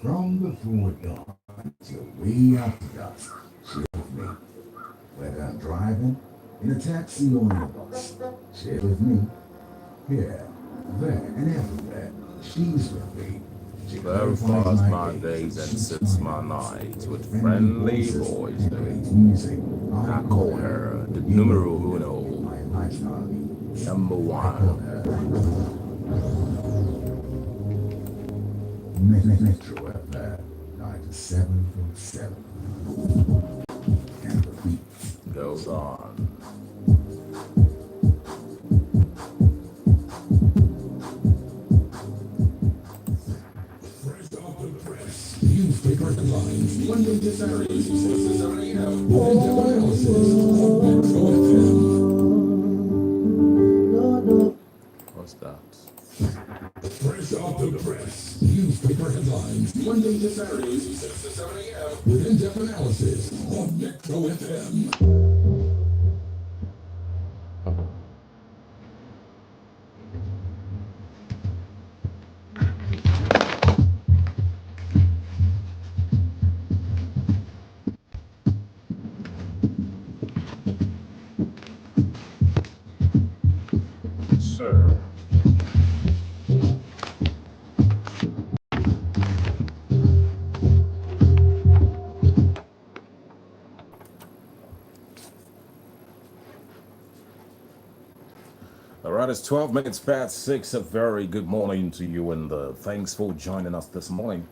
From before dawn till way after dusk, share with me. Whether I'm driving, in a taxi or in a bus, share with me. Here, there, and everywhere, she's with me. She Clarifies clarifies my my days days and and sits suits my my nights nights with with friendly friendly voices voice. and great music. I I call call her her the the numero numero uno uno, in my lifestyle needs. number I call one. her Metro FM 97.7. And the beat Goes on. Fresh off the press. Newspaper headlines. Monday to Saturday, 6 to 7 a.m. With in-depth analysis on Metro FM. What's that? Fresh off the press. Newspaper headlines. Monday to Saturday, 6 to 7 a.m. With in-depth analysis on Metro FM. Sir. All right, it's 12 minutes past 6. A very good morning to you, and thanks for joining us this morning.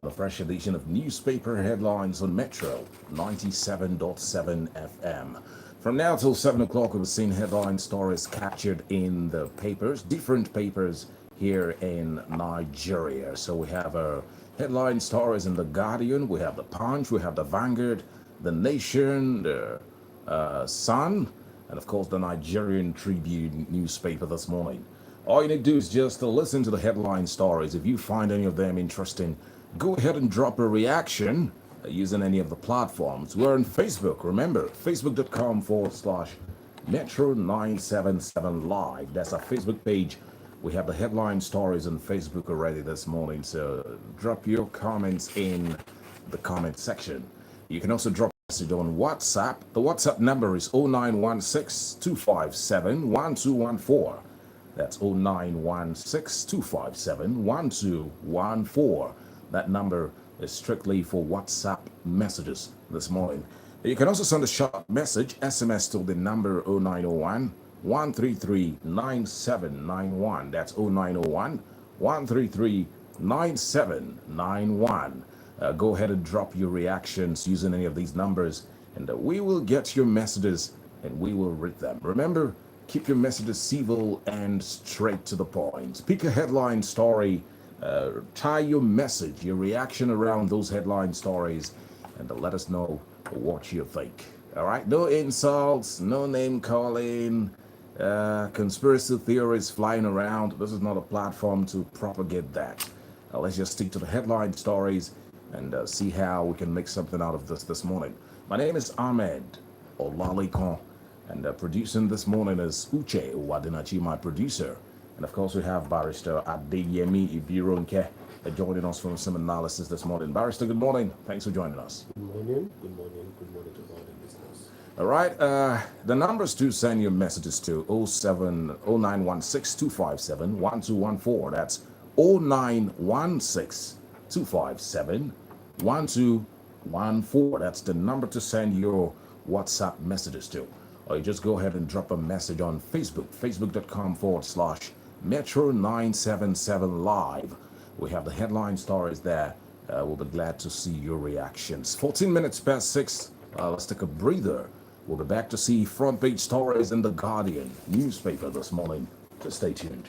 The fresh edition of Newspaper Headlines on Metro 97.7 FM. From now till 7 o'clock, we've seen headline stories captured in the papers, different papers here in Nigeria. So we have headline stories in The Guardian, we have The Punch, we have The Vanguard, The Nation, the Sun, and of course the Nigerian Tribune newspaper this morning. All you need to do is just listen to the headline stories. If you find any of them interesting, go ahead and drop a reaction using any of the platforms. We're on Facebook. Remember, facebook.com/Metro977 Live. That's our Facebook page. We have the headline stories on Facebook already this morning. So drop your comments in the comment section. You can also drop a message on WhatsApp. The WhatsApp number is 0916 257 1214. That's 0916 257 1214. That number is strictly for WhatsApp messages this morning. You can also send a short message, SMS to the number 0901 133 9791. That's 0901 133 9791. Go ahead and drop your reactions using any of these numbers, and we will get your messages and we will read them. Remember, keep your messages civil and straight to the point. Pick a headline story, tie your message, your reaction around those headline stories, and let us know what you think. All right, no insults, no name calling, conspiracy theories flying around. This is not a platform to propagate that. Let's just stick to the headline stories and see how we can make something out of this morning. My name is Ahmed Olalekan, and producing this morning is Uche Wadinachi, my producer. And of course, we have Barrister Adeyemi Ibironke joining us from some analysis this morning. Barrister, good morning. Thanks for joining us. Good morning. Good morning. Good morning to all the listeners. All right. The numbers to send your messages to 0916 257 1214. That's 0916 257 1214. That's the number to send your WhatsApp messages to. Or you just go ahead and drop a message on Facebook, facebook.com/Metro977 Live. We have the headline stories there. We'll be glad to see your reactions. 14 minutes past 6. Let's take a breather. We'll be back to see front page stories in The Guardian newspaper this morning. Just stay tuned.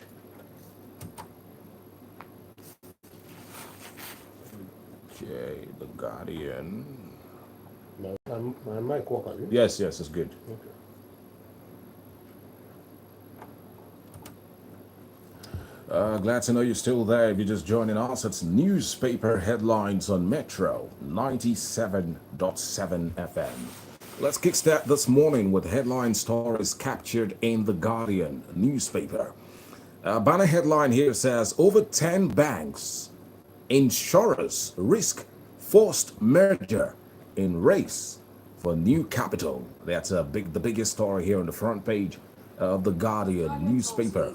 Okay, The Guardian. My mic working? Yes, it's good. Okay. Glad to know you're still there. If you're just joining us, it's newspaper headlines on Metro 97.7 FM. Let's kickstart this morning with headline stories captured in the Guardian newspaper. A banner headline here says over 10 banks, insurers risk forced merger in race for new capital. That's the biggest story here on the front page of the Guardian newspaper.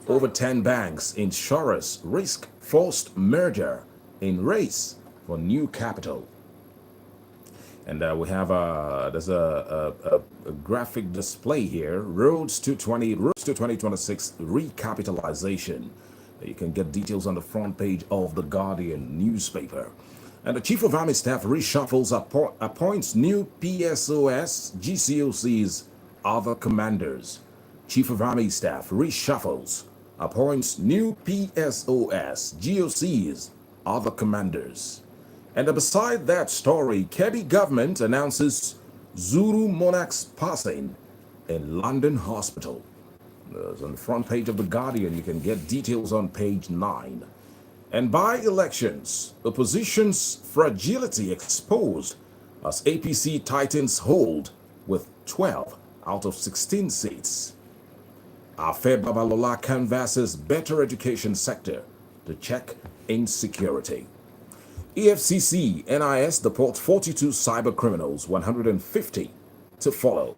Over 10 banks, insurers risk forced merger in race for new capital. And we have there's a graphic display here. Roads to 2026 recapitalization. You can get details on the front page of the Guardian newspaper. And the Chief of Army Staff reshuffles, appoints new PSOS, GCOCs, other commanders. Chief of Army Staff reshuffles, appoints new PSOS, GOCs, other commanders. And beside that story, Kebbi government announces Zulu monarch's passing in London hospital. On the front page of the Guardian, you can get details on page 9. And by elections, opposition's fragility exposed as APC tightens hold with 12 out of 16 seats. Ahmed Olalekan canvasses better education sector to check insecurity. EFCC NIS deport 42 cyber criminals, 150 to follow.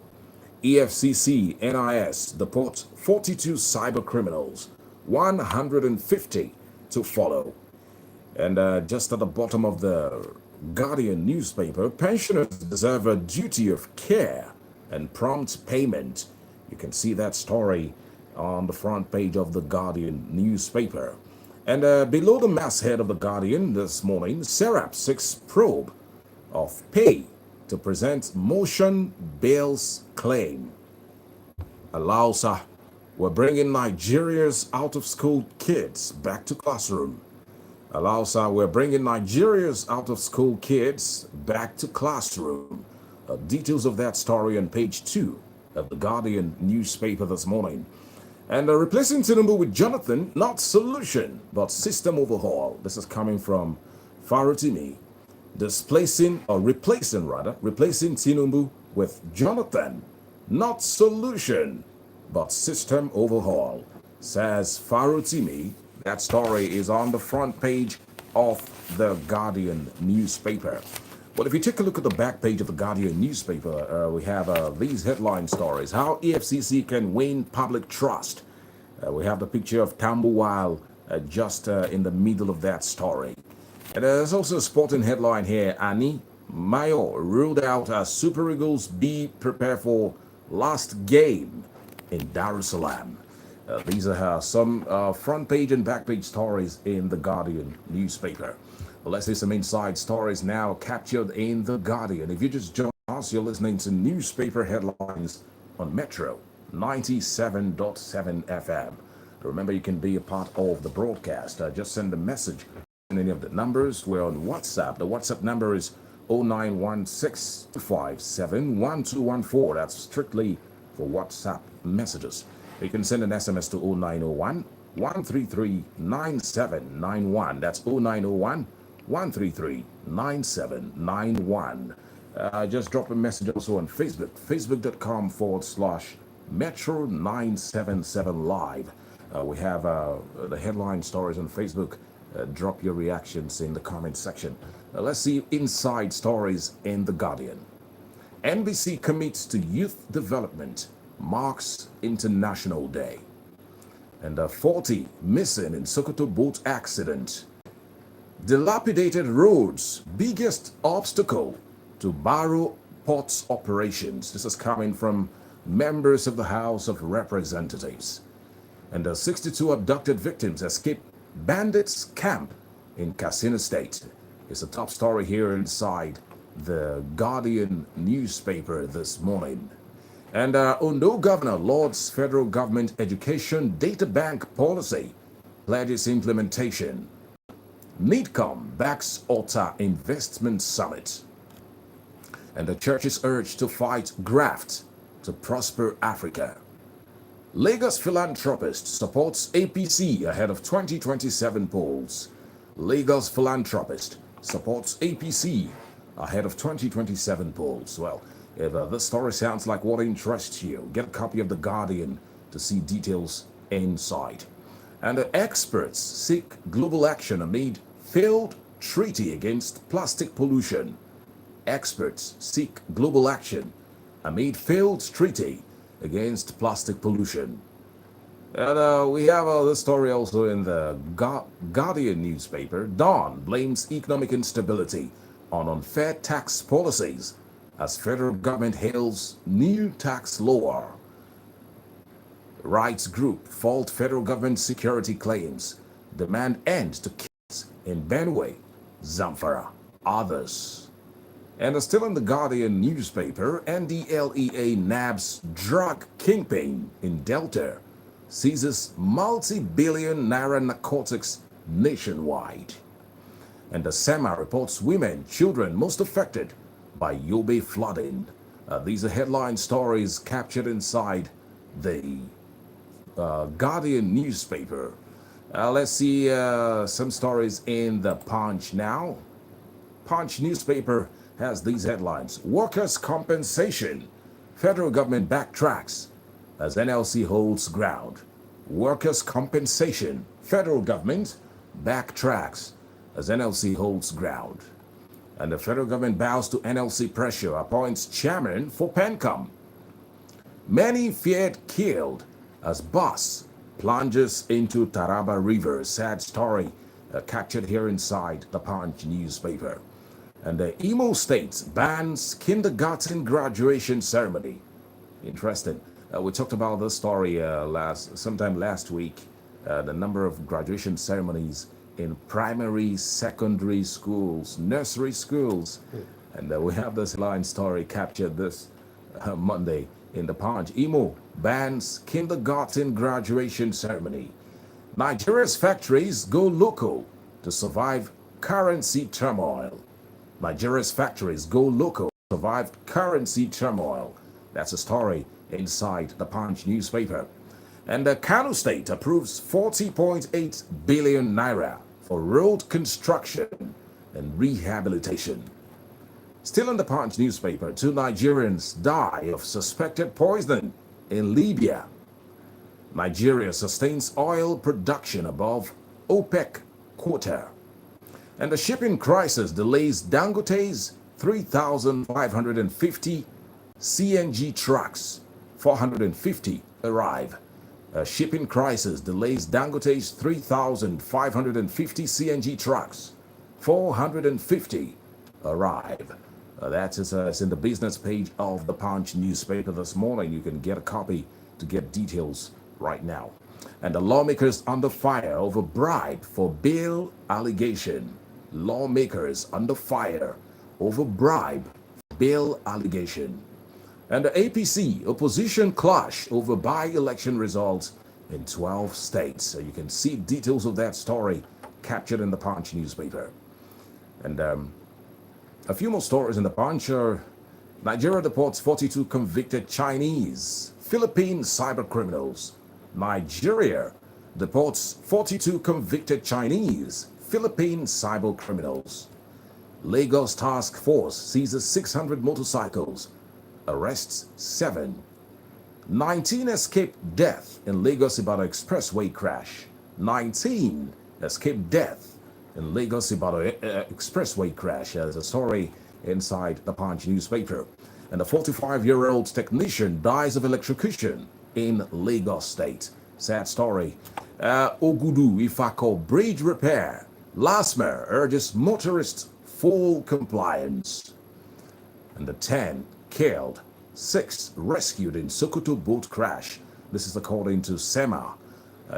EFCC NIS deport 42 cyber criminals, 150 to follow. And just at the bottom of the Guardian newspaper, pensioners deserve a duty of care and prompt payment. You can see that story on the front page of the Guardian newspaper. And below the masthead of the Guardian this morning, Serap seeks probe of pay to present motion bails claim. Alausa, we're bringing Nigeria's out-of-school kids back to classroom. Alausa, we're bringing Nigeria's out-of-school kids back to classroom. Details of that story on page 2 of the Guardian newspaper this morning. And replacing Tinubu with Jonathan, not solution, but system overhaul. This is coming from Farutimi. Replacing Tinubu with Jonathan, not solution, but system overhaul, says Farutimi. That story is on the front page of the Guardian newspaper. Well, if you take a look at the back page of the Guardian newspaper, we have these headline stories. How EFCC can win public trust. We have the picture of Tambuwal just in the middle of that story. And there's also a sporting headline here. Ani Mayo ruled out as Super Eagles be prepared for last game in Dar es Salaam. These are some front page and back page stories in the Guardian newspaper. Well, let's see some inside stories now captured in the Guardian. If you just joined us, you're listening to newspaper headlines on Metro 97.7 FM. Remember, you can be a part of the broadcast. Just send a message in any of the numbers. We're on WhatsApp. The WhatsApp number is 0916571214. That's strictly for WhatsApp messages. You can send an SMS to 0901 133 9791. That's 0901 133 9791. Just drop a message also on Facebook, facebook.com/Metro977 Live. We have the headline stories on Facebook. Drop your reactions in the comment section. Let's see inside stories in The Guardian. NBC commits to youth development, marks International Day. And 40 missing in Sokoto boat accident. Dilapidated roads, biggest obstacle to Barrow Port's operations. This is coming from members of the House of Representatives. And 62 abducted victims escape bandits' camp in Katsina State. It's a top story here inside the Guardian newspaper this morning. And Ondo Governor Lord's federal government education data bank policy pledges implementation. NIDCOM backs Ota Investment Summit. And the church is urged to fight graft to prosper Africa. Lagos philanthropist supports APC ahead of 2027 polls. Lagos philanthropist supports APC ahead of 2027 polls. Well, If this story sounds like what interests you, get a copy of The Guardian to see details inside. And the experts seek global action amid failed treaty against plastic pollution. Experts seek global action amid failed treaty against plastic pollution. And we have this story also in the Guardian newspaper. Dawn blames economic instability on unfair tax policies as federal government hails new tax law. Rights group fault federal government security claims, demand end to killings in Benue, Zamfara, others. And still in the Guardian newspaper, NDLEA nabs drug kingpin in Delta, seizes multi-billion naira narcotics nationwide. And the SEMA reports women, children most affected by Yobe flooding. These are headline stories captured inside the Guardian newspaper. Let's see some stories in the Punch now. Punch newspaper has these headlines. Workers' compensation. Federal government backtracks as NLC holds ground. Workers' compensation. Federal government backtracks as NLC holds ground. And the federal government bows to NLC pressure, appoints chairman for PENCOM. Many feared killed as bus plunges into Taraba River. Sad story captured here inside the Punch newspaper. And the Imo State bans kindergarten graduation ceremony. Interesting. We talked about this story sometime last week. The number of graduation ceremonies in primary, secondary schools, nursery schools. And we have this line story captured this Monday in the Punch. Imo bans kindergarten graduation ceremony. Nigeria's factories go local to survive currency turmoil. Nigeria's factories go local to survive currency turmoil. That's a story inside the Punch newspaper. And the Kano State approves 40.8 billion naira for road construction and rehabilitation. Still in the Punch newspaper, 2 Nigerians die of suspected poisoning in Libya. Nigeria sustains oil production above OPEC quota. And the shipping crisis delays Dangote's 3,550 CNG trucks. 450 arrive. A shipping crisis delays Dangote's 3,550 CNG trucks. 450 arrive. That is it's in the business page of the Punch newspaper this morning. You can get a copy to get details right now. And the lawmakers under fire over bribe for bail allegation. Lawmakers under fire over bribe, bail allegation. And the APC opposition clash over by-election results in 12 states. So you can see details of that story captured in the Punch newspaper. And a few more stories in the Punch. Nigeria deports 42 convicted Chinese, Philippine cyber criminals. Nigeria deports 42 convicted Chinese, Philippine cyber criminals. Lagos Task Force seizes 600 motorcycles, arrests 7. 19 escaped death in Lagos-Ibadan Expressway crash. 19 escaped death in Lagos-Ibadan Expressway crash. There's a story inside the Punch newspaper. And a 45-year-old technician dies of electrocution in Lagos State. Sad story. Ogudu Ifako bridge repair. LASMA urges motorists full compliance. And the 10 killed, 6 rescued in Sokoto boat crash. This is according to SEMA.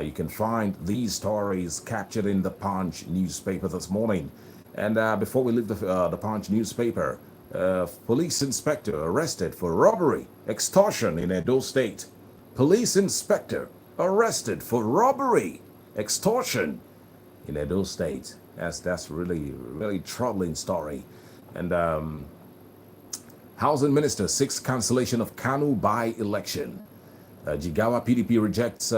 You can find these stories captured in the Punch newspaper this morning. And before we leave the Punch newspaper, police inspector arrested for robbery, extortion in Edo State. Police inspector arrested for robbery, extortion in Edo State. That's really, really troubling story. And Housing Minister seeks cancellation of Kanu by-election. Jigawa PDP rejects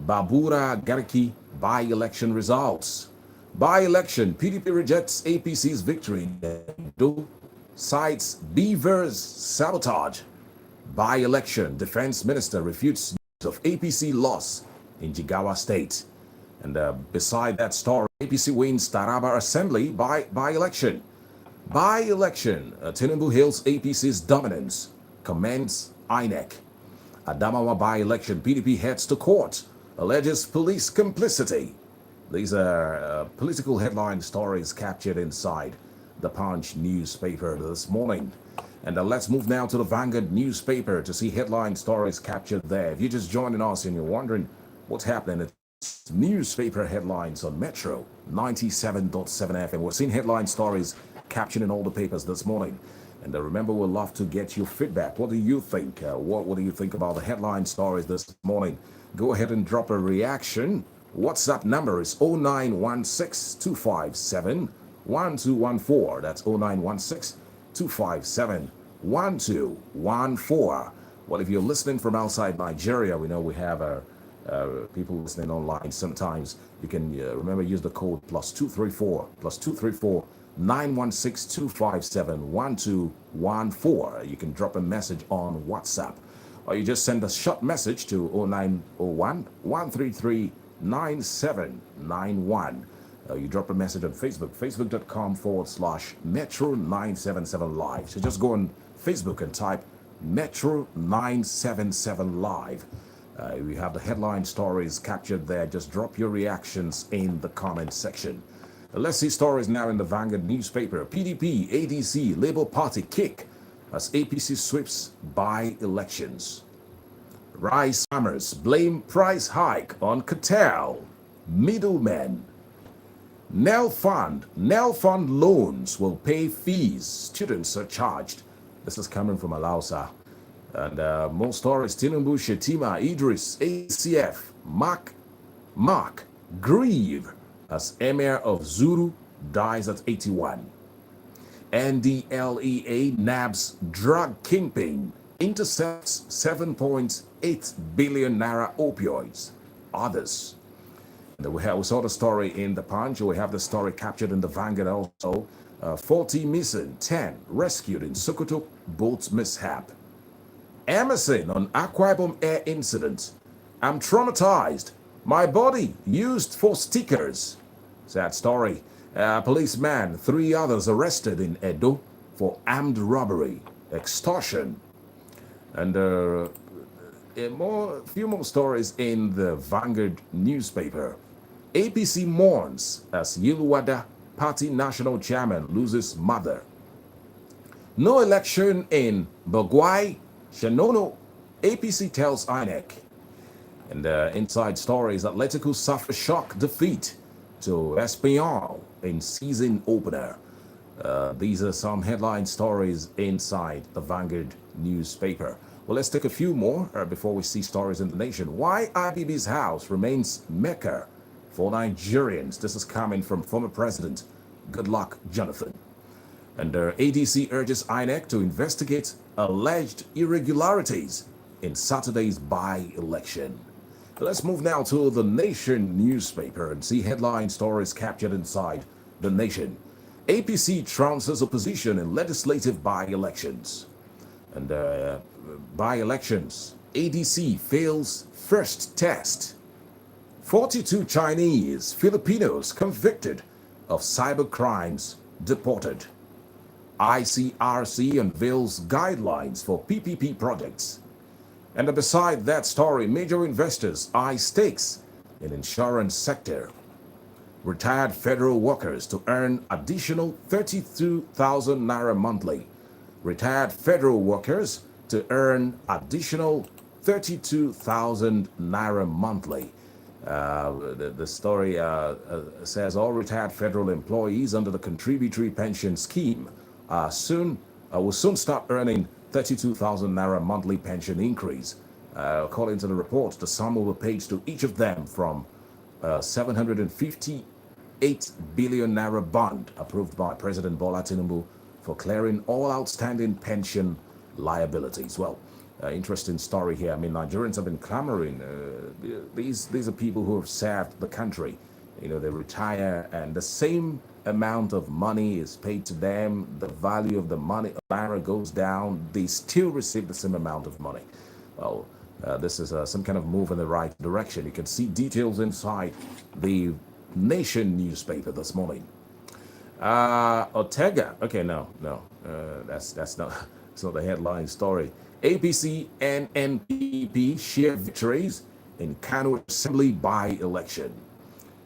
Babura Gariki by-election results. By-election, PDP rejects APC's victory in Edo cites Beavers sabotage. By-election, Defense Minister refutes news of APC loss in Jigawa State. And beside that story, APC wins Taraba Assembly by-election. By-election, Tinubu hails APC's dominance, commends INEC. Adamawa by-election, PDP heads to court, alleges police complicity. These are political headline stories captured inside the Punch newspaper this morning. And let's move now to the Vanguard newspaper to see headline stories captured there. If you're just joining us and you're wondering what's happening, it's newspaper headlines on Metro 97.7 FM. We're seeing headline stories captured in all the papers this morning. And remember, we'd love to get your feedback. What do you think? What do you think about the headline stories this morning? Go ahead and drop a reaction. WhatsApp number is 0916-257-1214. That's 0916-257-1214. Well, if you're listening from outside Nigeria, we know we have people listening online. Sometimes you can remember, use the code +234 916-257-1214. You can drop a message on WhatsApp, or you just send a short message to 0901-133-9791. You drop a message on Facebook, facebook.com/Metro977Live. So just go on Facebook and type Metro977 Live. We have the headline stories captured there. Just drop your reactions in the comment section. Let's see stories now in the Vanguard newspaper. PDP, ADC, Labour Party kick as APC sweeps by-elections. Rice farmers blame price hike on cartel. Middlemen. Nel Fund loans will pay fees. Students are charged. This is coming from Alausa. And more stories. Tinubu, Shetima, Idris, ACF, Mark, grieve as Emir of Zuru dies at 81. NDLEA nabs drug kingpin, intercepts 7.8 billion naira opioids. Others. And we saw the story in the Punch. We have the story captured in the Vanguard also. 40 missing, 10 rescued in Sokoto boat mishap. Emerson on Akwa Ibom air incident. I'm traumatized. My body used for stickers. Sad story. Policeman, 3 others arrested in Edo for armed robbery, extortion. And few more stories in the Vanguard newspaper. APC mourns as Yilwada Party national chairman loses mother. No election in Bogwai, Shanono. APC tells INEC. And inside stories, Atletico suffer shock defeat to Espanyol in season opener. These are some headline stories inside the Vanguard newspaper. Well, let's take a few more before we see stories in the nation. Why IBB's house remains Mecca for Nigerians. This is coming from former President Goodluck Jonathan. And ADC urges INEC to investigate alleged irregularities in Saturday's by-election. Let's move now to the Nation newspaper and see headline stories captured inside the Nation. APC trounces opposition in legislative by-elections. And by-elections, ADC fails first test. 42 Chinese Filipinos convicted of cyber crimes deported. ICRC unveils guidelines for PPP projects. And beside that story, major investors eye stakes in insurance sector. Retired federal workers to earn additional 32,000 naira monthly. Retired federal workers to earn additional 32,000 naira monthly. The story says all retired federal employees under the contributory pension scheme will soon start earning 32,000 naira monthly pension increase. According to the report, the sum will be paid to each of them from 758 billion naira bond approved by President Bola Tinubu for clearing all outstanding pension liabilities. Well, interesting story here. I mean, Nigerians have been clamoring. These are people who have served the country. You know, they retire, and the same amount of money is paid to them, the value of the money naira goes down, they still receive the same amount of money. Well, this is some kind of move in the right direction. You can see details inside the Nation newspaper this morning. Ortega. Okay, no, that's not it's not the headline story. APC and NPP share victories in Kano Assembly by-election.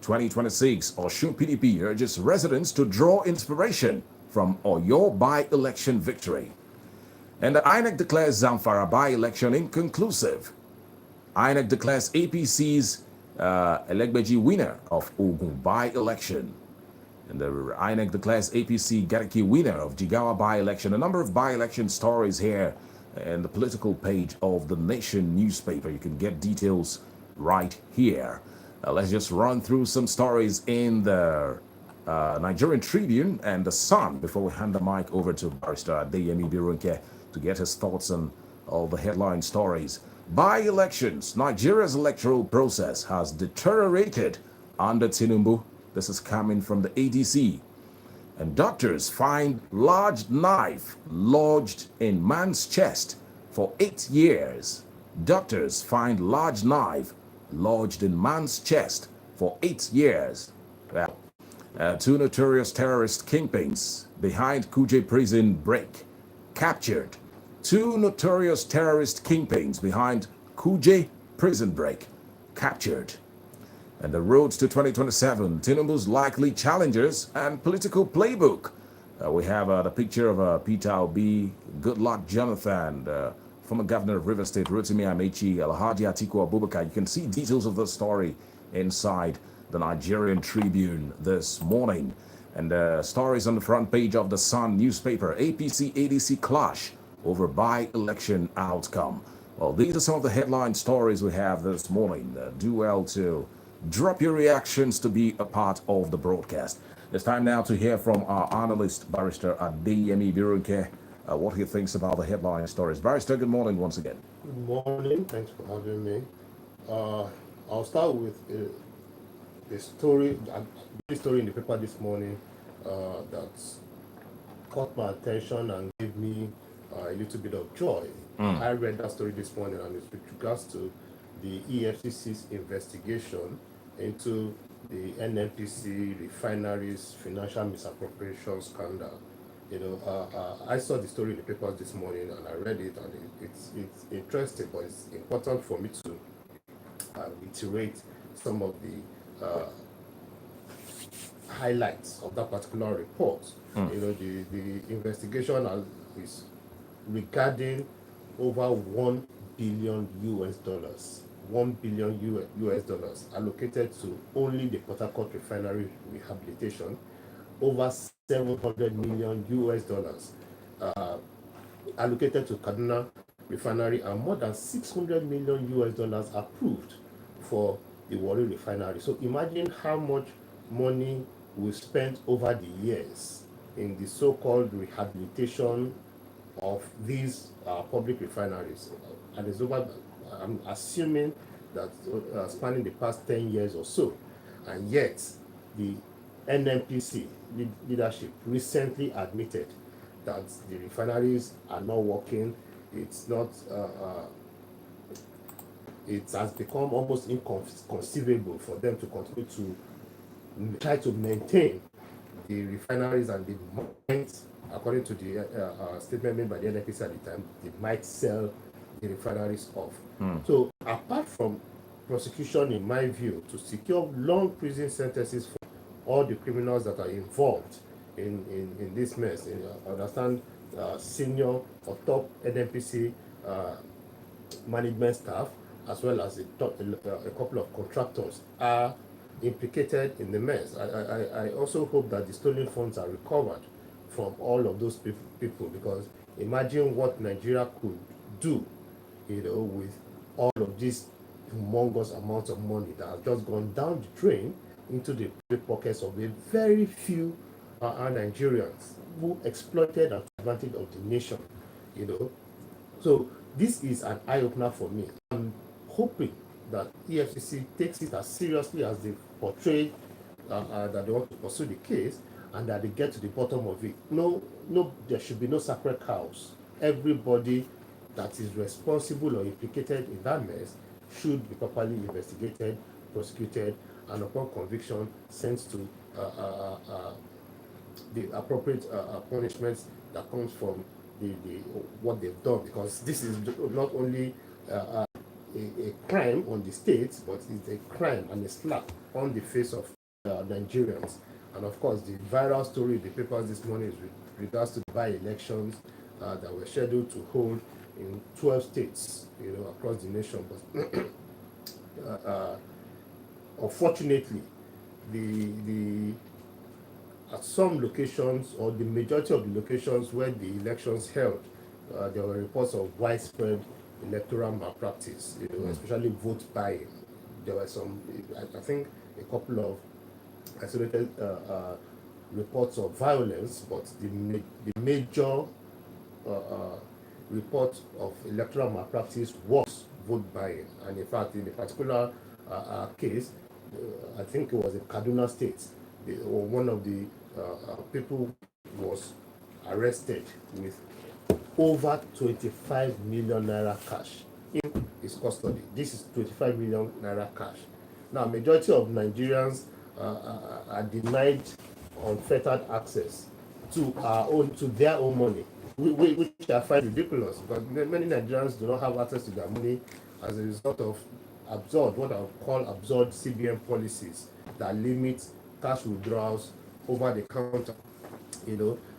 2026, Osun PDP urges residents to draw inspiration from Oyo by-election victory. And the INEC declares Zamfara by-election inconclusive. INEC declares APC's Elegbeji winner of Ogun by-election. And the INEC declares APC Gariki winner of Jigawa by-election. A number of by-election stories here in the political page of the Nation newspaper. You can get details right here. Let's just run through some stories in the Nigerian Tribune and the Sun before we hand the mic over to Barrister Adeyemi Birunke to get his thoughts on all the headline stories. By-elections, Nigeria's electoral process has deteriorated under Tinubu. This is coming from the ADC. And doctors find large knife lodged in man's chest for 8 years. Doctors find large knife lodged in man's chest for 8 years. Well, two notorious terrorist kingpins behind Kuje prison break captured. Two notorious terrorist kingpins behind Kuje prison break captured. And the roads to 2027, Tinubu's likely challengers and political playbook. We have the picture of Peter Obi, Goodluck Jonathan, former governor of Rivers State, Rotimi Amechi, Alhaji Atiku Abubakar. You can see details of the story inside the Nigerian Tribune this morning. And stories on the front page of the Sun newspaper, APC-ADC clash over by-election outcome. Well, these are some of the headline stories we have this morning. Do well to drop your reactions to be a part of the broadcast. It's time now to hear from our analyst, Barrister Adeyemi Birunke, what he thinks about the headline stories. Barrister, good morning once again. Good morning. Thanks for having me. I'll start with the story in the paper this morning that caught my attention and gave me a little bit of joy. I read that story this morning, and it's with regards to the EFCC's investigation into the NNPC refineries financial misappropriation scandal. I saw the story in the papers this morning and I read it, and it's interesting, but it's important for me to reiterate some of the highlights of that particular report. The investigation is regarding over $1 billion US. $1 billion US allocated to only the Port Harcourt refinery rehabilitation, over $700 million US allocated to Kaduna refinery, and more than $600 million US approved for the Warri refinery. So imagine how much money we spent over the years in the so-called rehabilitation of these public refineries, and it's over. I'm assuming that spanning the past 10 years or so, and yet the NNPC leadership recently admitted that the refineries are not working. It's not. It has become almost inconceivable for them to continue to try to maintain the refineries, and the mines, according to the statement made by the NNPC at the time, they might sell the refineries off. So apart from prosecution, in my view, to secure long prison sentences for all the criminals that are involved in this mess, I understand senior or top NNPC management staff, as well as a couple of contractors, are implicated in the mess. I also hope that the stolen funds are recovered from all of those people, because imagine what Nigeria could do, with all of these humongous amounts of money that have just gone down the drain into the pockets of a very few Nigerians who exploited and took advantage of the nation. So this is an eye-opener for me. I'm hoping that EFCC takes it as seriously as they portrayed, that they want to pursue the case, and that they get to the bottom of it. No, no, there should be no sacred cows. Everybody that is responsible or implicated in that mess should be properly investigated, prosecuted, and upon conviction sent to the appropriate punishments that comes from the what they've done, because this is not only a crime on the states, but it's a crime and a slap on the face of Nigerians. And of course, the viral story in the papers this morning is with regards to the by-elections that were scheduled to hold in 12 states, across the nation. But unfortunately, the at some locations, or the majority of the locations where the elections held, there were reports of widespread electoral malpractice, especially vote buying. There were some, I think, a couple of isolated reports of violence, but the major report of electoral malpractice was vote buying. And in fact, in a particular case, I think it was in Kaduna State, one of the people was arrested with over 25 million naira cash in his custody. This is 25 million naira cash. Now, majority of Nigerians are denied unfettered access to their own money, which I find ridiculous, because many Nigerians do not have access to their money as a result of what I would call absurd CBN policies that limit cash withdrawals over the counter,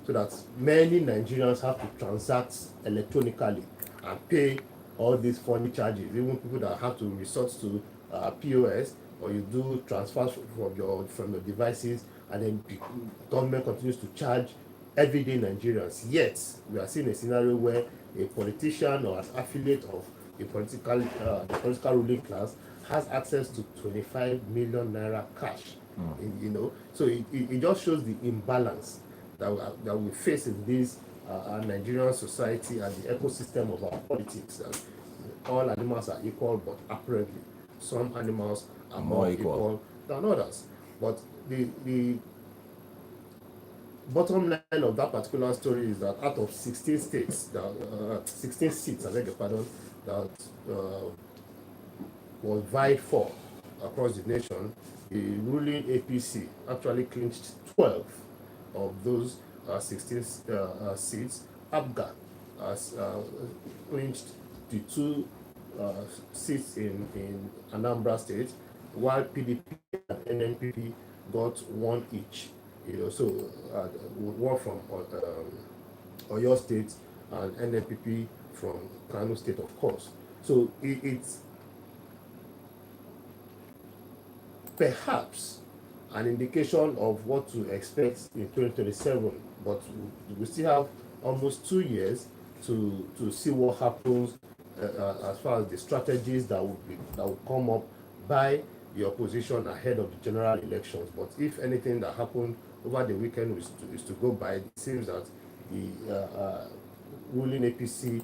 so that many Nigerians have to transact electronically and pay all these funny charges. Even people that have to resort to POS, or you do transfers from your devices, and then the government continues to charge everyday Nigerians. Yet we are seeing a scenario where a politician or an affiliate of the political ruling class has access to 25 million naira cash. So it just shows the imbalance that we face in this Nigerian society and the ecosystem of our politics. That all animals are equal, but apparently some animals are more equal than others. But the bottom line of that particular story is that out of 16 states, 16 seats, I beg your pardon, that was vied for across the nation, the ruling APC actually clinched 12 of those 16 seats. ABGA has clinched the 2 seats in Anambra State, while PDP and NNPP got 1 each. So one from Oyo State and NNPP from Kano State, of course. So it's perhaps an indication of what to expect in 2027, but we still have almost 2 years to see what happens as far as the strategies that will come up by the opposition ahead of the general elections. But if anything that happened over the weekend is to go by, it seems that the ruling APC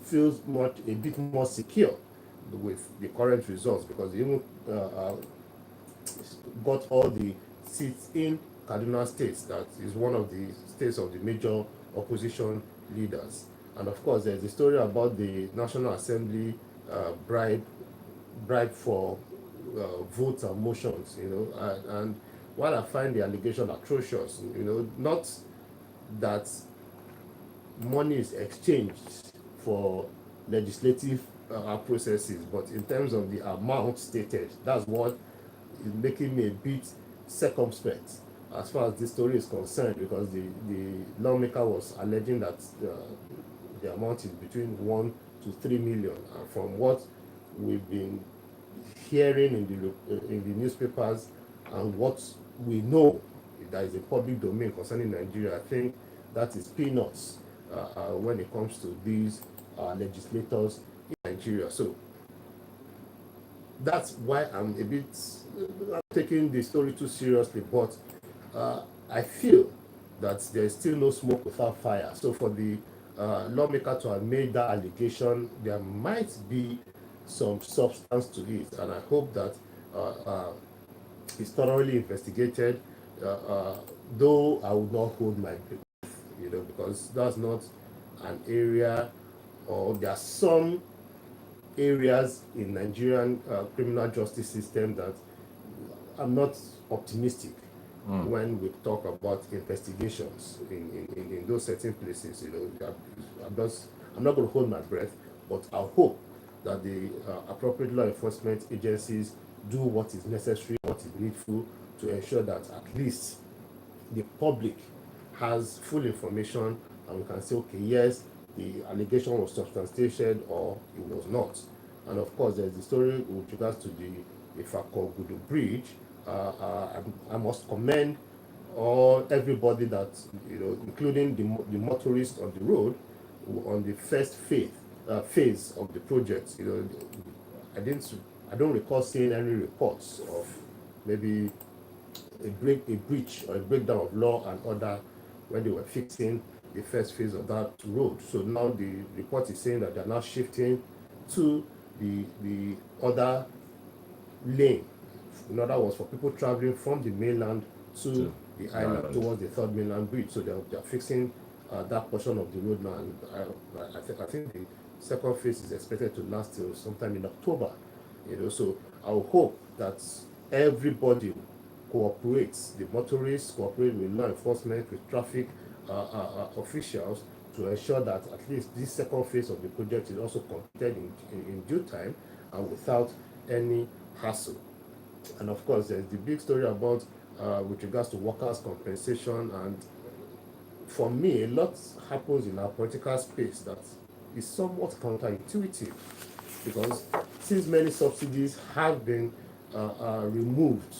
feels a bit more secure with the current results, because they even got all the seats in Kaduna State, that is one of the states of the major opposition leaders. And of course, there's the story about the National Assembly bribe for votes and motions, and while I find the allegation atrocious, not that money is exchanged for legislative processes, but in terms of the amount stated, that's what is making me a bit circumspect as far as this story is concerned, because the lawmaker was alleging that the amount is between 1 to 3 million, and from what we've been hearing in the newspapers and what we know that is in public domain concerning Nigeria, I think that is peanuts when it comes to these legislators in Nigeria. So that's why I'm a bit taking the story too seriously, but I feel that there's still no smoke without fire. So for the lawmaker to have made that allegation, there might be some substance to it, and I hope that it's thoroughly investigated though I would not hold my breath, because that's not an area, or there are some areas in Nigerian criminal justice system that I'm not optimistic when we talk about investigations in those certain places. I'm not going to hold my breath, but I hope that the appropriate law enforcement agencies do what is necessary, what is needful, to ensure that at least the public has full information, and we can say, okay, yes, the allegation was substantiated or it was not. And of course, there's the story with regards to the Fakogudu Bridge. I must commend everybody that, including the motorists on the road, on the first phase of the project. I don't recall seeing any reports of maybe a breach or a breakdown of law and order when they were fixing the first phase of that road. So now the report is saying that they're now shifting to the other lane. In other words, for people traveling from the mainland to the island towards the third mainland bridge. So they're fixing that portion of the road now. And I think the second phase is expected to last till sometime in October. So I hope that everybody cooperates, the motorists cooperate with law enforcement, with traffic officials, to ensure that at least this second phase of the project is also completed in due time and without any hassle. And of course, there's the big story about with regards to workers' compensation. And for me, a lot happens in our political space that is somewhat counterintuitive, because since many subsidies have been removed,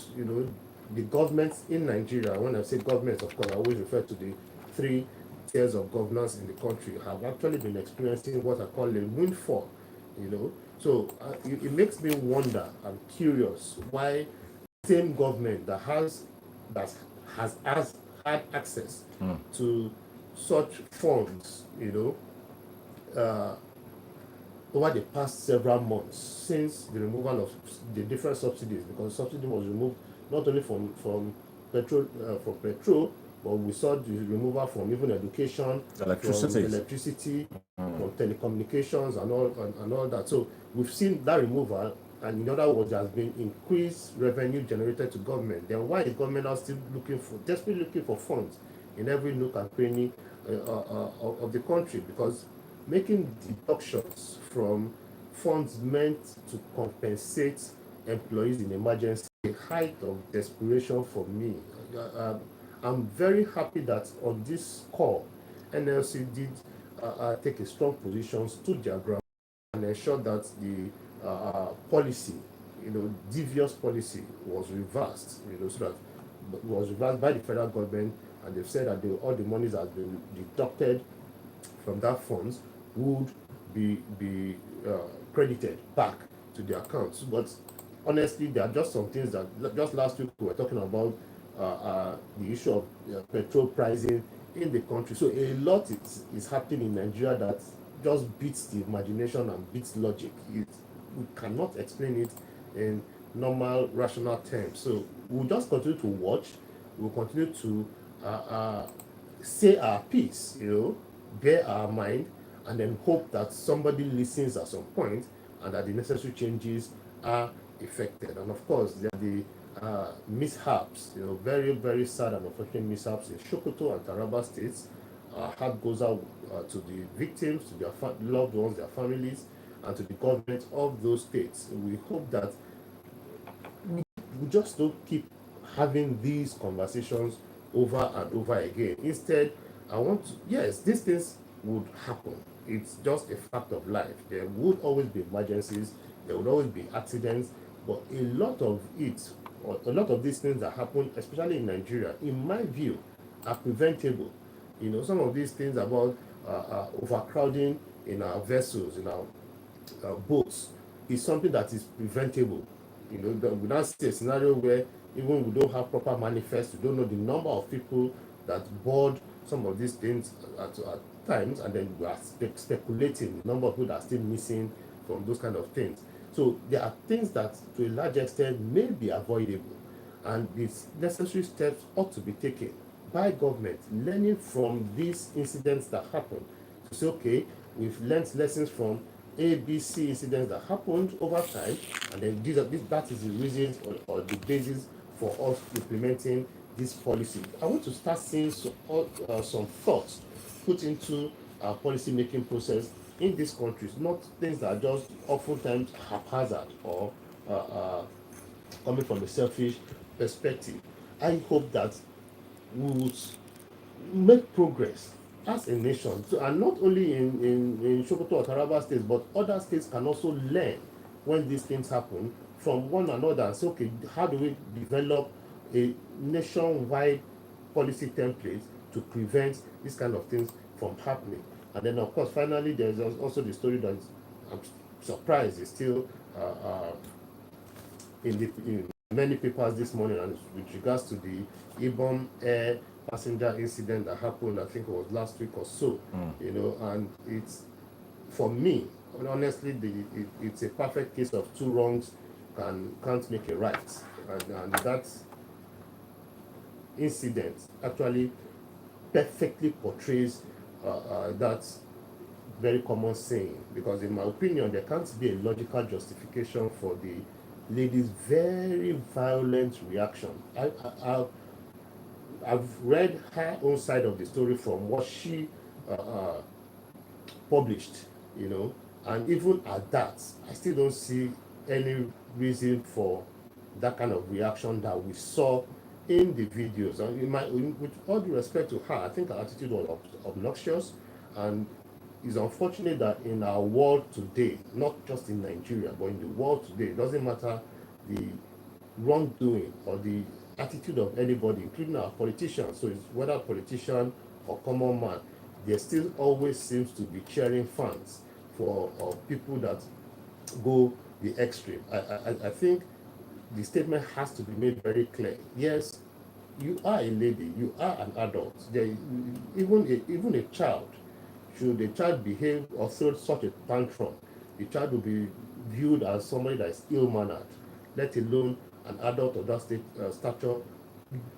the governments in Nigeria, when I say governments, of course, I always refer to the three tiers of governance in the country, have actually been experiencing what I call a windfall. So it makes me wonder. I'm curious why same government that has had access to such funds, over the past several months since the removal of the different subsidies, because subsidy was removed not only from petrol, but we saw the removal from even education, from electricity, from telecommunications, and all that. So we've seen that removal, and in other words, there has been increased revenue generated to government. Then why is government now still desperately looking for funds in every nook and cranny of the country? Because making deductions from funds meant to compensate employees in emergency, a height of desperation for me. I'm very happy that on this call, NLC did take a strong position, stood their ground, and ensured that the policy, devious policy, was reversed. So that it was reversed by the federal government, and they've said that all the monies that have been deducted from that funds would be credited back to the accounts. But honestly, there are just some things that just last week we were talking about the issue of petrol pricing in the country. So a lot is happening in Nigeria that just beats the imagination and beats logic. We cannot explain it in normal, rational terms. So we'll just continue to watch. We'll continue to say our piece, bear our mind, and then hope that somebody listens at some point and that the necessary changes are effected. And of course, there are the mishaps, very, very sad and unfortunate mishaps in Sokoto and Taraba states. Our heart goes out to the victims, to their loved ones, their families, and to the government of those states. We hope that we just don't keep having these conversations over and over again. Instead, yes, these things would happen. It's just a fact of life. There would always be emergencies, there would always be accidents, but a lot of these things that happen, especially in Nigeria, in my view, are preventable. Some of these things about overcrowding in our vessels, in our boats, is something that is preventable. We now see a scenario where even we don't have proper manifest, we don't know the number of people that board some of these things at times, and then we are speculating the number of people that are still missing from those kind of things. So there are things that to a large extent may be avoidable, and these necessary steps ought to be taken by government, learning from these incidents that happened, to say, okay, we've learned lessons from ABC incidents that happened over time, and then that is the reason or the basis for us implementing this policy. I want to start seeing some thoughts put into our policy making process in these countries, not things that are just oftentimes haphazard or coming from a selfish perspective. I hope that we would make progress as a nation, so, and not only in Sokoto or Taraba states, but other states can also learn when these things happen from one another and say, okay, how do we develop a nationwide policy template to prevent these kind of things from happening? And then, of course, finally, there's also the story that I'm surprised is still in many papers this morning, and with regards to the Ibom Air passenger incident that happened, I think it was last week or so, and it's, for me, honestly, it's a perfect case of two wrongs can't make a right, and that incident actually perfectly portrays that very common saying, because in my opinion, there can't be a logical justification for the lady's very violent reaction. I've read her own side of the story from what she published, and even at that, I still don't see any reason for that kind of reaction that we saw in the videos. And with all due respect to her, I think her attitude was obnoxious, and it's unfortunate that in our world today, not just in Nigeria, but in the world today, it doesn't matter the wrongdoing or the attitude of anybody, including our politicians. So it's whether politician or common man, there still always seems to be cheering fans for people that go the extreme. I think the statement has to be made very clear. Yes, you are a lady, you are an adult. Even a child, should a child behave or throw such a tantrum, the child will be viewed as somebody that is ill-mannered, let alone an adult of that stature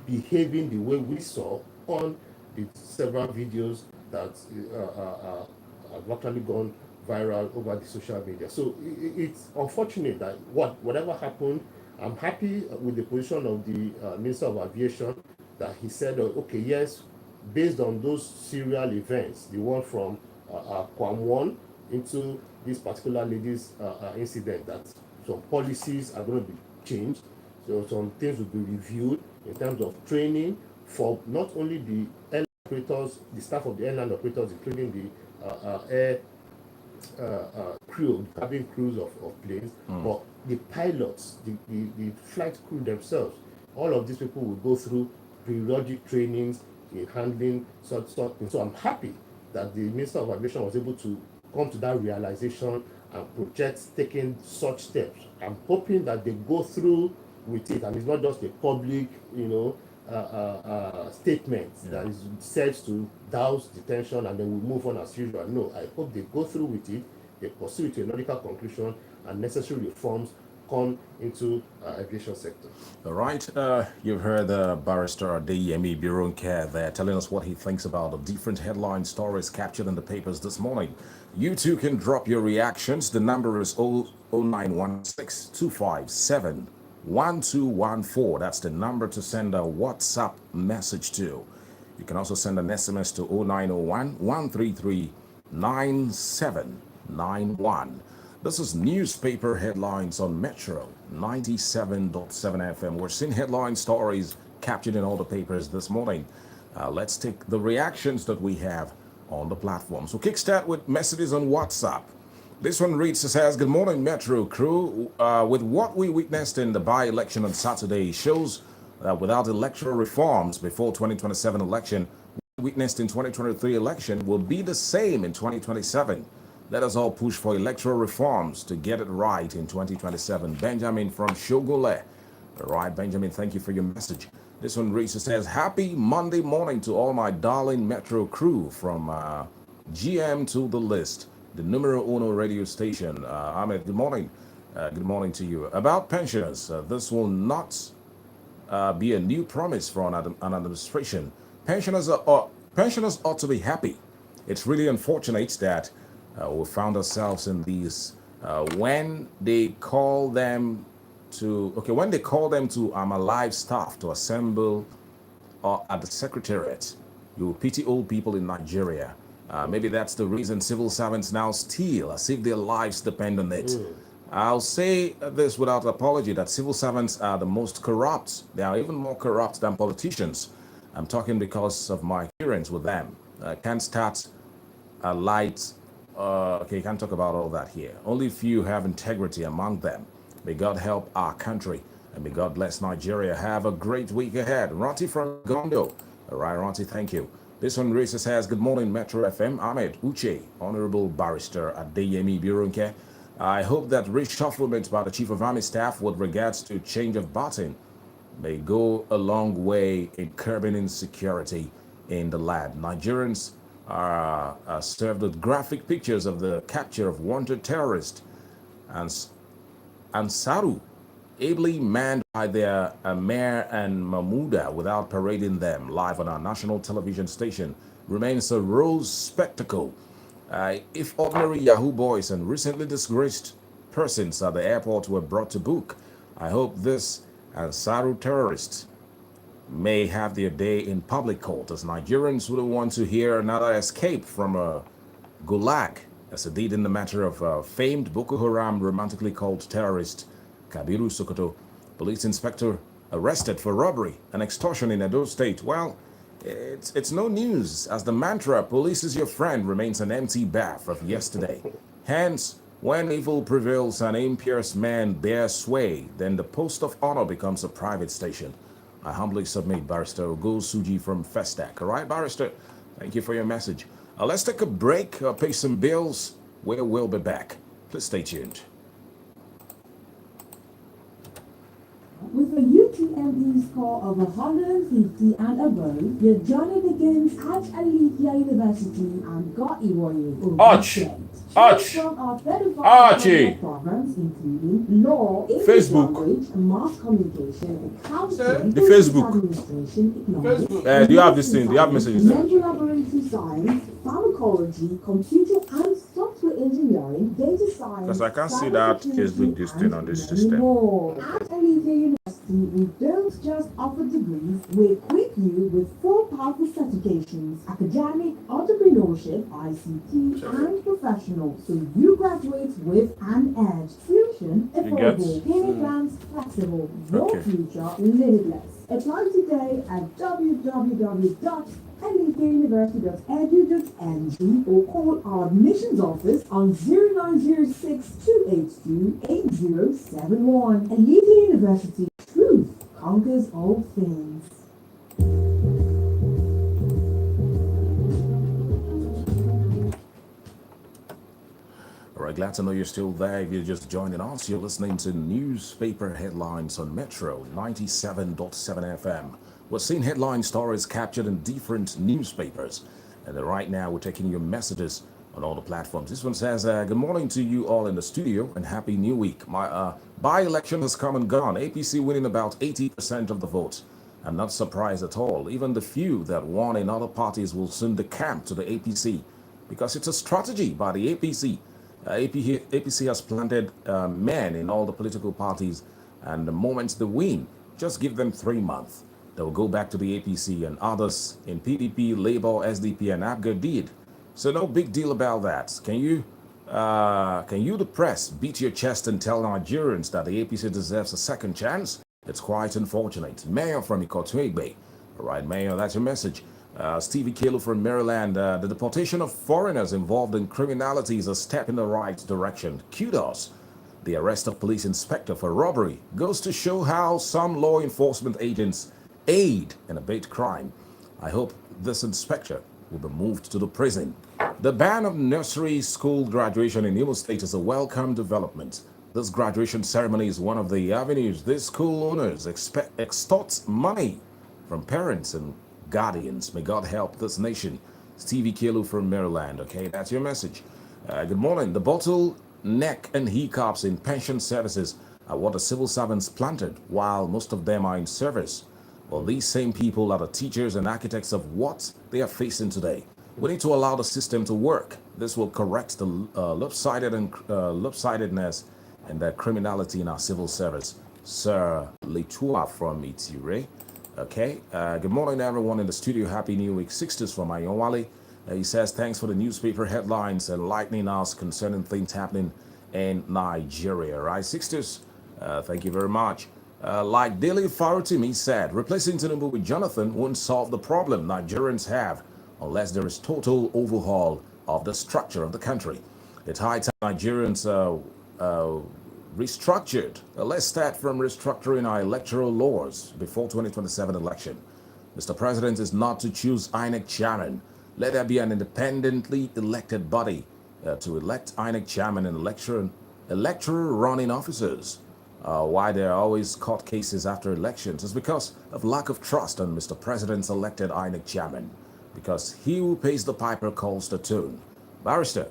behaving the way we saw on the several videos that have actually gone viral over the social media. So it's unfortunate that whatever happened, I'm happy with the position of the Minister of Aviation, that he said, okay, yes, based on those serial events, the one from Kwam into this particular lady's incident, that some policies are going to be changed. So some things will be reviewed in terms of training for not only the airline operators, the staff of the airline operators, including the air crew, the cabin crews of planes, but the pilots, the flight crew themselves. All of these people will go through periodic trainings in handling such things. So I'm happy that the Minister of Aviation was able to come to that realization and project taking such steps. I'm hoping that they go through with it, and it's not just a public, statement that is said to douse the tension and then we move on as usual. No, I hope they go through with it, they pursue it to a logical conclusion, and necessary reforms come into aviation sector. All right, you've heard Barrister Adeyemi Birunke there telling us what he thinks about the different headline stories captured in the papers this morning. You too can drop your reactions. The number is 0916 257 1214. That's the number to send a WhatsApp message to. You can also send an SMS to 0901 133 9791. This is newspaper headlines on Metro 97.7 FM. We're seeing headline stories captured in all the papers this morning. Let's take the reactions that we have on the platform. So kickstart with messages on WhatsApp. This one reads, it says, good morning, Metro crew. With what we witnessed in the by-election on Saturday shows that without electoral reforms before 2027 election, what we witnessed in 2023 election will be the same in 2027. Let us all push for electoral reforms to get it right in 2027. Benjamin from Shogole. All right, Benjamin, thank you for your message. This one reads, it says, happy Monday morning to all my darling Metro crew from GM to the list, the numero uno radio station. Ahmed, good morning. Good morning to you. About pensioners, this will not be a new promise for an administration pensioners ought to be happy. It's really unfortunate that we found ourselves in these when they call them when they call them to alive staff to assemble at the secretariat. You pity old people in Nigeria. Maybe that's the reason civil servants now steal as if their lives depend on it. I'll say this without apology that civil servants are the most corrupt. They are even more corrupt than politicians. I'm talking because of my experience with them. I can't start a light. Okay, can't talk about all that here. Only few have integrity among them. May God help our country and may God bless Nigeria. Have a great week ahead. Ronti from Gondo. All right, Ronti, thank you. This one Risa says, good morning, Metro FM. Ahmed Uche, Honorable Barrister Adeyemi Birunke. I hope that reshufflement by the Chief of Army Staff with regards to change of baton may go a long way in curbing insecurity in the land. Nigerians are served with graphic pictures of the capture of wanted terrorists and Saru, ably manned by their Mayor and Mahmouda without parading them live on our national television station, remains a rose spectacle. If ordinary Yahoo boys and recently disgraced persons at the airport were brought to book, I hope this Saru terrorists may have their day in public court, as Nigerians wouldn't want to hear another escape from a gulag, as it did in the matter of famed Boko Haram romantically called terrorist Kabiru Sokoto, police inspector arrested for robbery and extortion in Edo State. Well, it's no news, as the mantra, police is your friend, remains an empty bath of yesterday. Hence, when evil prevails and imperious men bear sway, then the post of honor becomes a private station. I humbly submit, Barrister Ogo Suji from Festac. All right, Barrister, thank you for your message. Let's take a break, pay some bills. We'll be back. Please stay tuned. With a UTME score of 150 and above, your journey begins at Alithia University and got Iwoye. Archie! From our 35 programs including law, English Facebook. language, mass communication, accounting, The Facebook. administration, economics, Do you have this thing? Do you have messages there? mental laboratory science, pharmacology, computer and software engineering, data science. Because I can't see that Facebook this thing on this system. More. At Alithia University, we don't just offer degrees, we equip you with 4 powerful certifications: academic, entrepreneurship, ICT, and professional. So you graduate with an edge. Tuition, affordable, payment plans, flexible, your Okay. future limitless. Apply today at www.alithia.edu.ng or call our admissions office on 0906 282 8071. Alithia University, truth conquers all things. All right, glad to know you're still there. If you're just joining us, you're listening to newspaper headlines on Metro 97.7 FM. We're seeing headline stories captured in different newspapers. And right now, we're taking your messages on all the platforms. This one says, good morning to you all in the studio and happy new week. My by-election has come and gone. APC winning about 80% of the votes. I'm not surprised at all. Even the few that won in other parties will soon decamp to the APC because it's a strategy by the APC. APC has planted men in all the political parties, and the moment they win, just give them 3 months. They'll go back to the APC, and others in PDP, Labour, SDP, and ABGA did. So no big deal about that. Can you, the press, beat your chest and tell Nigerians that the APC deserves a second chance? It's quite unfortunate. Mayor from Ikotuegbe. All right, Mayor, that's your message. Stevie Kalo from Maryland. The deportation of foreigners involved in criminality is a step in the right direction. Kudos. The arrest of police inspector for robbery goes to show how some law enforcement agents aid and abet crime. I hope this inspector will be moved to the prison. The ban of nursery school graduation in Imo State is a welcome development. This graduation ceremony is one of the avenues these school owners extort money from parents and guardians. May God help this nation. Stevie Kalo from Maryland. Okay, that's your message. Good morning. The bottleneck and hiccups in pension services are what the civil servants planted while most of them are in service. Well, these same people are the teachers and architects of what they are facing today. We need to allow the system to work. This will correct the lopsidedness and the criminality in our civil service. Sir Litua from Itire. Okay. Good morning, everyone in the studio. Happy New Week. 60s from Ayonwale. He says, thanks for the newspaper headlines enlightening us concerning things happening in Nigeria. Right, 60s? Thank you very much. Like Daily Farutimi said, replacing Tinubu with Jonathan won't solve the problem Nigerians have unless there is total overhaul of the structure of the country. It's high time Nigerians restructured. Let's start from restructuring our electoral laws before 2027 election. Mr. President is not to choose INEC chairman. Let there be an independently elected body to elect INEC chairman and electoral running officers. Why there are always court cases after elections is because of lack of trust on Mr. President's elected INEC chairman. Because he who pays the piper calls the tune. Barrister,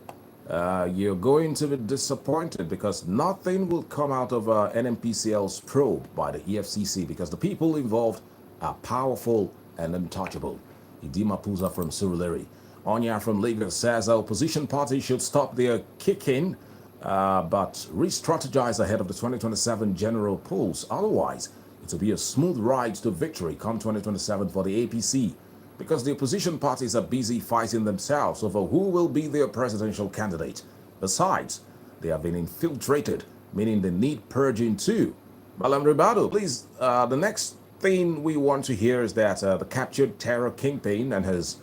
you're going to be disappointed because nothing will come out of NMPCL's probe by the EFCC because the people involved are powerful and untouchable. Idima Puza from Surulere. Onya from Lagos says our opposition party should stop their kicking but re-strategize ahead of the 2027 general polls. Otherwise, it will be a smooth ride to victory come 2027 for the APC because the opposition parties are busy fighting themselves over who will be their presidential candidate. Besides, they have been infiltrated, meaning they need purging too. Malam Ribado, please, the next thing we want to hear is that the captured terror kingpin and his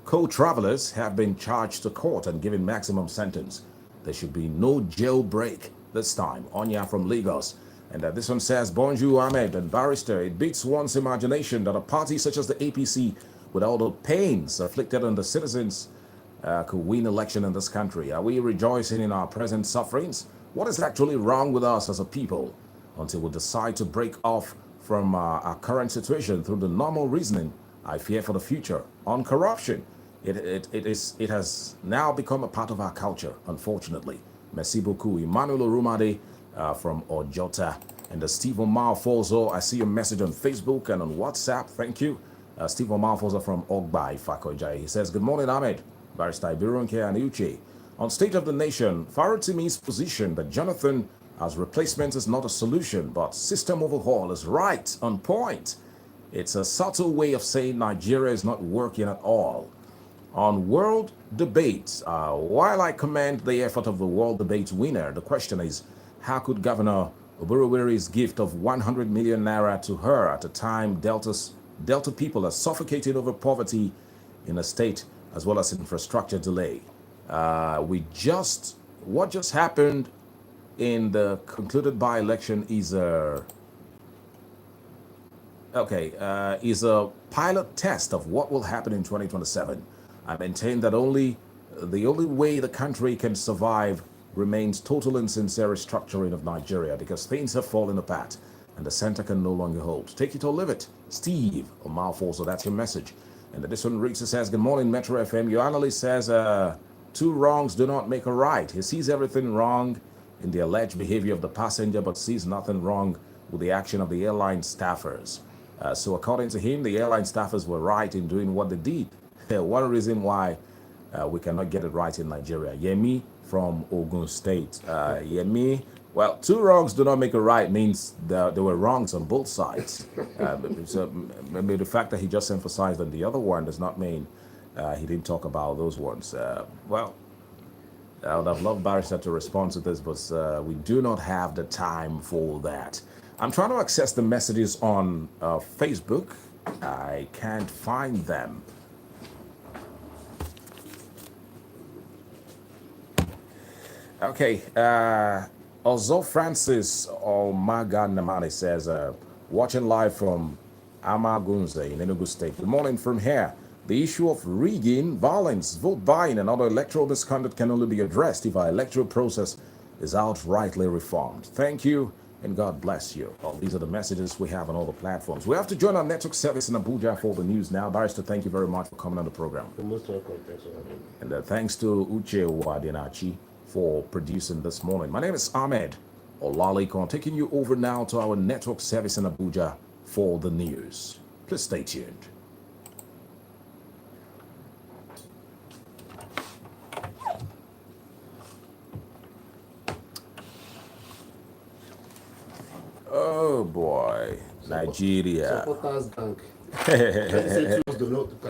co-travelers have been charged to court and given maximum sentence. There should be no jailbreak this time. Onya from Lagos. And this one says, Bonjour Ahmed and Barrister, it beats one's imagination that a party such as the APC, with all the pains afflicted on the citizens, could win election in this country. Are we rejoicing in our present sufferings? What is actually wrong with us as a people? Until we decide to break off from our current situation through the normal reasoning, I fear for the future. On corruption, it has now become a part of our culture, unfortunately. Merci beaucoup. Emmanuel Orumade from Ojota. And Stephen Malfozo, I see your message on Facebook and on WhatsApp. Thank you. Stephen Malfozo from Ogbai, Fakojai. He says, good morning, Ahmed, Barrister Ibirunke and Uche. On State of the Nation, Farutimi's position that Jonathan as replacement is not a solution, but system overhaul is right, on point. It's a subtle way of saying Nigeria is not working at all. On world debates, while I commend the effort of the world debates winner, the question is, how could Governor Oboroweri's gift of 100 million naira to her at a time Delta people are suffocating over poverty in a state as well as infrastructure delay? What just happened in the concluded by-election is a pilot test of what will happen in 2027. I maintain that the only way the country can survive remains total and sincere restructuring of Nigeria because things have fallen apart and the center can no longer hold. Take it or leave it. Steve Omalfo, so that's your message. And this one reads, it says, good morning, Metro FM. Your analyst says, two wrongs do not make a right. He sees everything wrong in the alleged behavior of the passenger, but sees nothing wrong with the action of the airline staffers. So according to him, the airline staffers were right in doing what they did. One reason why we cannot get it right in Nigeria. Yemi from Ogun State. Yemi, well, two wrongs do not make a right means there were wrongs on both sides. So maybe the fact that he just emphasized on the other one does not mean he didn't talk about those ones. Well, I would have loved Barrister to respond to this, but we do not have the time for that. I'm trying to access the messages on Facebook. I can't find them. Okay, Ozo Francis Omaga Namani says, watching live from Amagunze in Enugu State. Good morning from here. The issue of rigging, violence, vote buying, and other electoral misconduct can only be addressed if our electoral process is outrightly reformed. Thank you, and God bless you. Well, these are the messages we have on all the platforms. We have to join our network service in Abuja for the news now. Barrister, thank you very much for coming on the program. You're most welcome. Thanks for having me. And thanks to Uche Wadinachi for producing this morning. My name is Ahmed Olalekan, taking you over now to our network service in Abuja for the news. Please stay tuned. Oh boy, Nigeria. Supporters bank. When you say close the note,